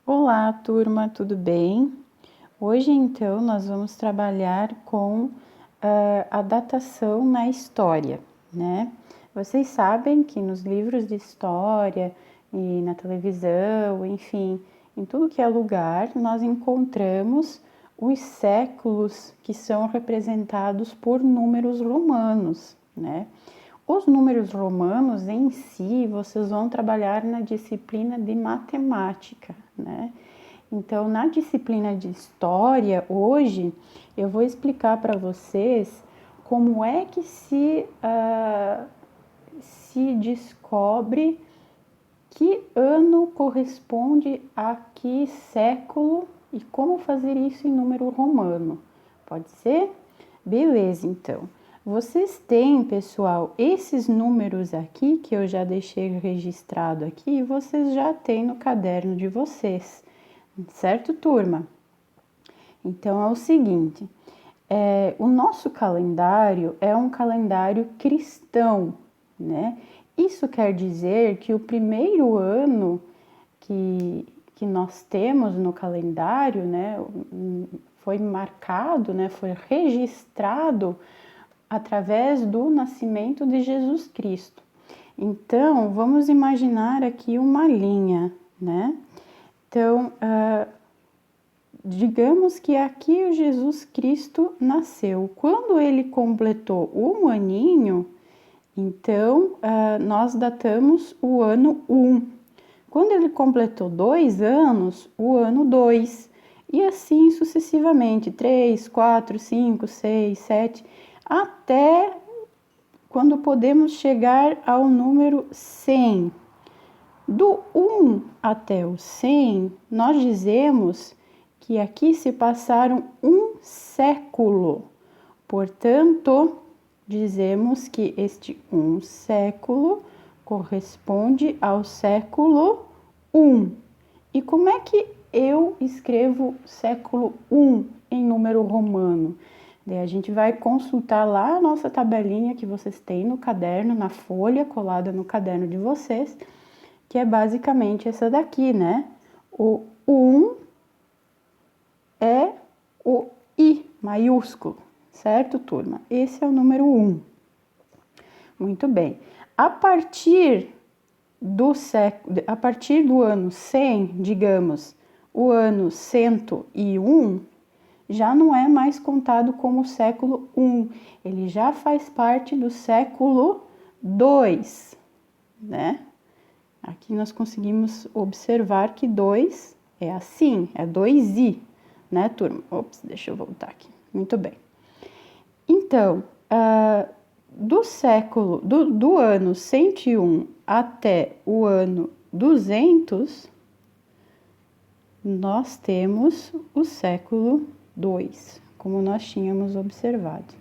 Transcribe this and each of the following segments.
Olá, turma, tudo bem? Hoje, então, nós vamos trabalhar com a datação na história, né? Vocês sabem que nos livros de história e na televisão, enfim, em tudo que é lugar, nós encontramos os séculos que são representados por números romanos, né? Os números romanos em si, vocês vão trabalhar na disciplina de matemática, né? Então, na disciplina de história, hoje, eu vou explicar para vocês como é que se descobre que ano corresponde a que século e como fazer isso em número romano. Pode ser? Beleza, então. Vocês têm, pessoal, esses números aqui que eu já deixei registrado aqui, vocês já têm no caderno de vocês, certo, turma? Então é o seguinte, o nosso calendário é um calendário cristão, né? Isso quer dizer que o primeiro ano que nós temos no calendário, né, foi marcado, né, foi registrado através do nascimento de Jesus Cristo. Então, vamos imaginar aqui uma linha, né? Então, digamos que aqui o Jesus Cristo nasceu. Quando ele completou um aninho, então nós datamos o ano 1. Quando ele completou 2 anos, o ano 2. E assim sucessivamente, 3, 4, 5, 6, 7, até quando podemos chegar ao número 100. Do 1 até o 100, nós dizemos que aqui se passaram um século. Portanto, dizemos que este um século corresponde ao século 1. E como é que eu escrevo século 1 em número romano? Daí a gente vai consultar lá a nossa tabelinha que vocês têm no caderno, na folha colada no caderno de vocês, que é basicamente essa daqui, né? O 1 é o I maiúsculo, certo, turma? Esse é o número 1. Muito bem. A partir do ano 100, digamos, o ano 101, já não é mais contado como século 1, ele já faz parte do século 2, né? Aqui nós conseguimos observar que 2 é assim, é 2i, né, turma? Ops, deixa eu voltar aqui. Muito bem. Então, do ano 101 até o ano 200, nós temos o século 2, como nós tínhamos observado.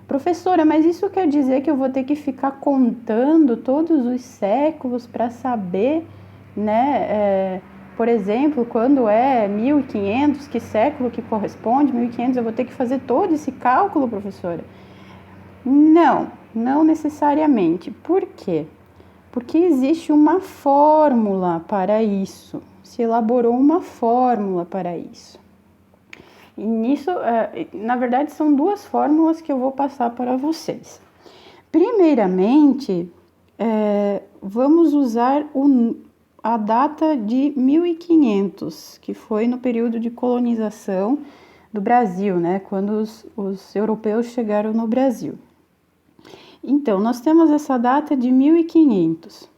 Professora, mas isso quer dizer que eu vou ter que ficar contando todos os séculos para saber, né? Por exemplo, quando é 1500, que século que corresponde? 1500, eu vou ter que fazer todo esse cálculo, professora? Não, não necessariamente. Por quê? Porque existe uma fórmula para isso. Se elaborou uma fórmula para isso. E nisso, na verdade, são duas fórmulas que eu vou passar para vocês. Primeiramente, vamos usar a data de 1500, que foi no período de colonização do Brasil, né? Quando os europeus chegaram no Brasil. Então, nós temos essa data de 1500.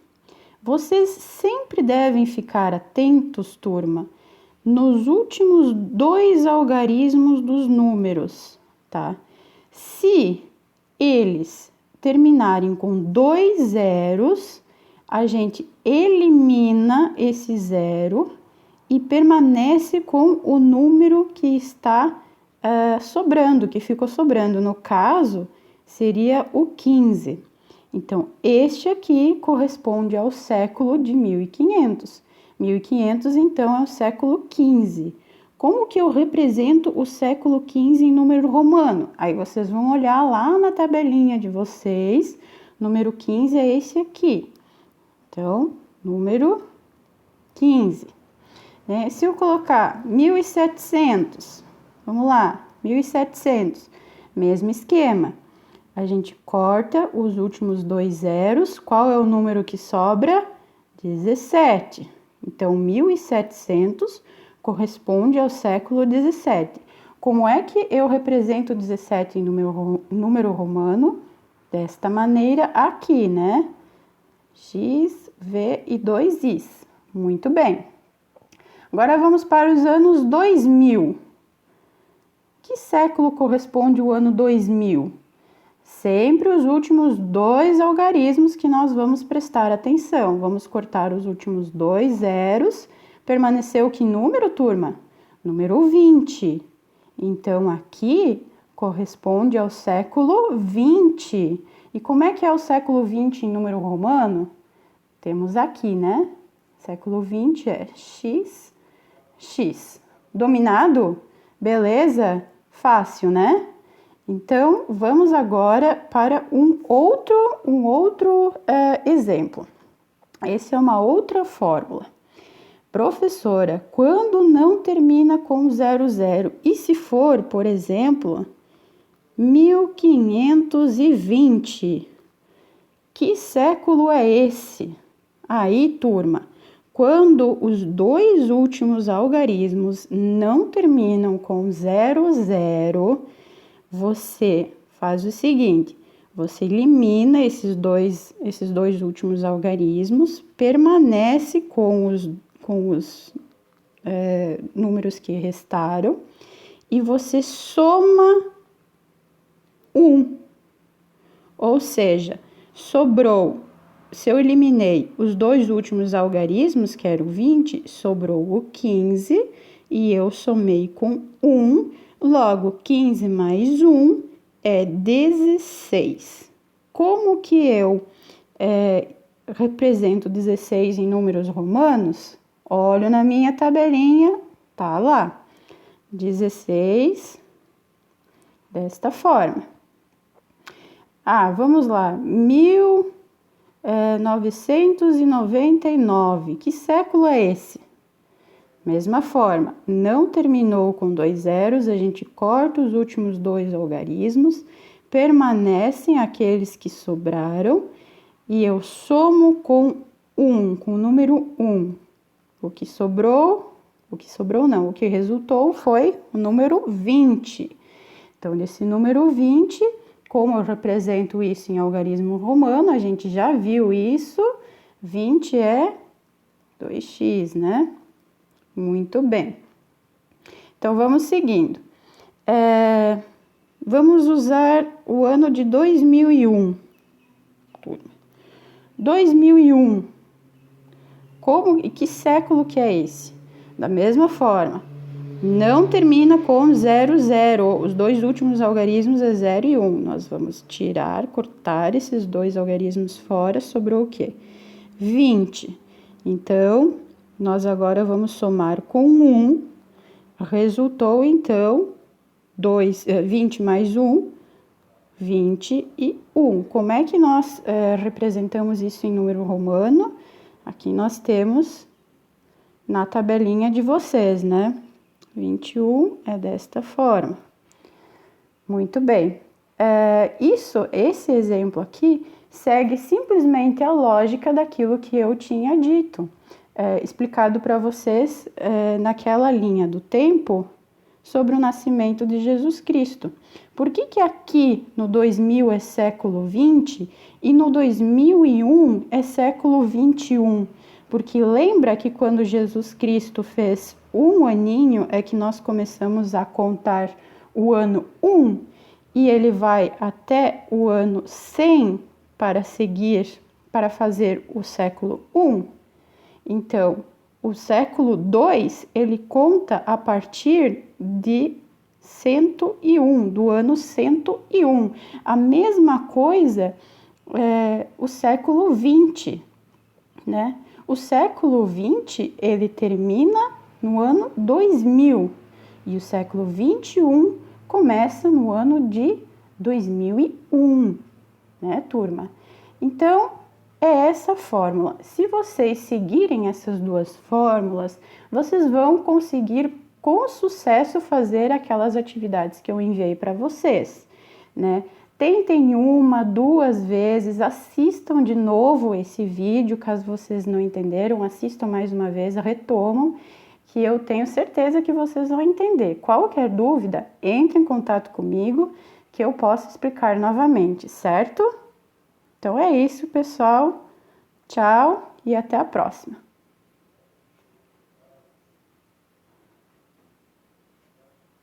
Vocês sempre devem ficar atentos, turma, nos últimos 2 algarismos dos números, tá? Se eles terminarem com 2 zeros, a gente elimina esse zero e permanece com o número que está sobrando, que ficou sobrando. No caso, seria o 15. Então, este aqui corresponde ao século de 1500. 1500, então, é o século 15. Como que eu represento o século 15 em número romano? Aí vocês vão olhar lá na tabelinha de vocês, número 15 é esse aqui. Então, número 15. né? Se eu colocar 1700, vamos lá, 1700, mesmo esquema. A gente corta os últimos 2 zeros. Qual é o número que sobra? 17. Então, 1700 corresponde ao século 17. Como é que eu represento 17 em número romano? Desta maneira aqui, né? X, V e 2 Is. Muito bem. Agora vamos para os anos 2000. Que século corresponde o ano 2000? Sempre os últimos 2 algarismos que nós vamos prestar atenção. Vamos cortar os últimos 2 zeros. Permaneceu que número, turma? Número 20. Então, aqui corresponde ao século 20. E como é que é o século 20 em número romano? Temos aqui, né? Século 20 é X, X. Dominado? Beleza? Fácil, né? Então, vamos agora para um outro exemplo. Essa é uma outra fórmula. Professora, quando não termina com 00? E se for, por exemplo, 1520? Que século é esse? Aí, turma, quando os 2 últimos algarismos não terminam com 00, você faz o seguinte: você elimina esses dois últimos algarismos, permanece com os números que restaram e você soma 1. Ou seja, sobrou, se eu eliminei os 2 últimos algarismos, que era o 20, sobrou o 15 e eu somei com 1. Logo, 15 mais 1 é 16. Como que eu represento 16 em números romanos? Olho na minha tabelinha, tá lá. 16, desta forma. Vamos lá. 1999. Que século é esse? Mesma forma, não terminou com 2 zeros, a gente corta os últimos 2 algarismos, permanecem aqueles que sobraram e eu somo com 1, com o número 1. O que resultou foi o número 20. Então, desse número 20, como eu represento isso em algarismo romano, a gente já viu isso, 20 é 2x, né? Muito bem. Então, vamos seguindo. Vamos usar o ano de 2001. 2001. Que século que é esse? Da mesma forma, não termina com 00. Os 2 últimos algarismos é 0 e 1. Nós vamos cortar esses 2 algarismos fora. Sobrou o quê? 20. Então, nós agora vamos somar com 1. Resultou, então, 20 mais 1, 21. Como é que nós representamos isso em número romano? Aqui nós temos na tabelinha de vocês, né? 21 é desta forma. Muito bem. Esse exemplo aqui segue simplesmente a lógica daquilo que eu tinha dito, explicado para vocês naquela linha do tempo sobre o nascimento de Jesus Cristo. Por que aqui no 2000 é século 20 e no 2001 é século 21? Porque lembra que quando Jesus Cristo fez 1 aninho é que nós começamos a contar o ano 1 e ele vai até o ano 100 para fazer o século 1. Então, o século 2, ele conta a partir de 101, do ano 101. A mesma coisa o século 20, né? O século 20, ele termina no ano 2000 e o século 21 começa no ano de 2001, né, turma? Então, é essa fórmula. Se vocês seguirem essas duas fórmulas, vocês vão conseguir com sucesso fazer aquelas atividades que eu enviei para vocês, né? Tentem uma, duas vezes, assistam de novo esse vídeo, caso vocês não entenderam, assistam mais uma vez, retomam, que eu tenho certeza que vocês vão entender. Qualquer dúvida, entre em contato comigo, que eu posso explicar novamente, certo? Então é isso, pessoal. Tchau e até a próxima.